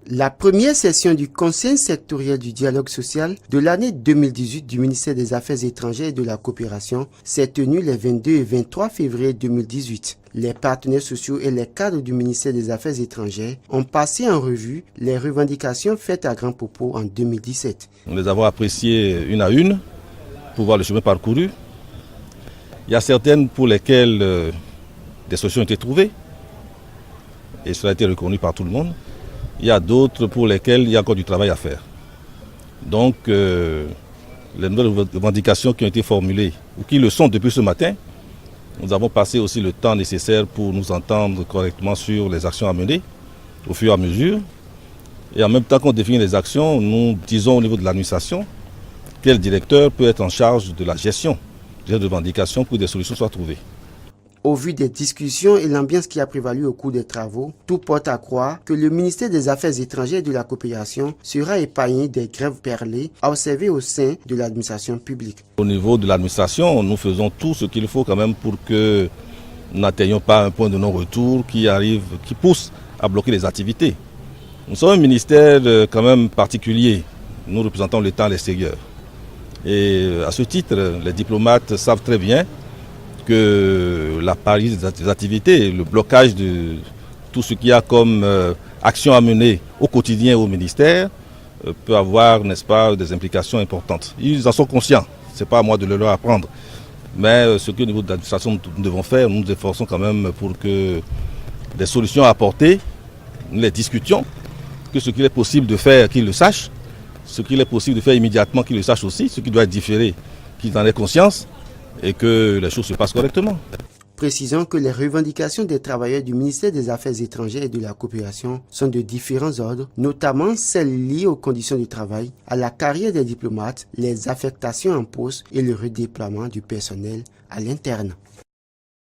La première session du Conseil sectoriel du dialogue social de l'année 2018 du ministère des Affaires étrangères et de la coopération s'est tenue les 22 et 23 février 2018. Les partenaires sociaux et les cadres du ministère des Affaires étrangères ont passé en revue les revendications faites à Grand Popo en 2017. Nous les avons appréciées une à une pour voir le chemin parcouru. Il y a certaines pour lesquelles des solutions ont été trouvées et cela a été reconnu par tout le monde. Il y a d'autres pour lesquelles il y a encore du travail à faire. Donc, les nouvelles revendications qui ont été formulées, ou qui le sont depuis ce matin, nous avons passé aussi le temps nécessaire pour nous entendre correctement sur les actions à mener, au fur et à mesure. Et en même temps qu'on définit les actions, nous disons au niveau de l'administration quel directeur peut être en charge de la gestion des revendications pour que des solutions soient trouvées. Au vu des discussions et l'ambiance qui a prévalu au cours des travaux, tout porte à croire que le ministère des Affaires étrangères et de la coopération sera épargné des grèves perlées observées au sein de l'administration publique. Au niveau de l'administration, nous faisons tout ce qu'il faut quand même pour que nous n'atteignions pas un point de non-retour qui pousse à bloquer les activités. Nous sommes un ministère quand même particulier. Nous représentons l'État à l'extérieur. Et à ce titre, les diplomates savent très bien que la paralysie des activités, le blocage de tout ce qu'il y a comme action à mener au quotidien au ministère peut avoir, n'est-ce pas, des implications importantes. Ils en sont conscients, ce n'est pas à moi de le leur apprendre. Mais ce que au niveau de l'administration nous devons faire, nous nous efforçons quand même pour que des solutions à apporter, nous les discutions, que ce qu'il est possible de faire, qu'ils le sachent, ce qu'il est possible de faire immédiatement, qu'ils le sachent aussi, ce qui doit être différé, qu'ils en aient conscience, et que les choses se passent correctement. Précisons que les revendications des travailleurs du ministère des Affaires étrangères et de la coopération sont de différents ordres, notamment celles liées aux conditions de travail, à la carrière des diplomates, les affectations en poste et le redéploiement du personnel à l'interne.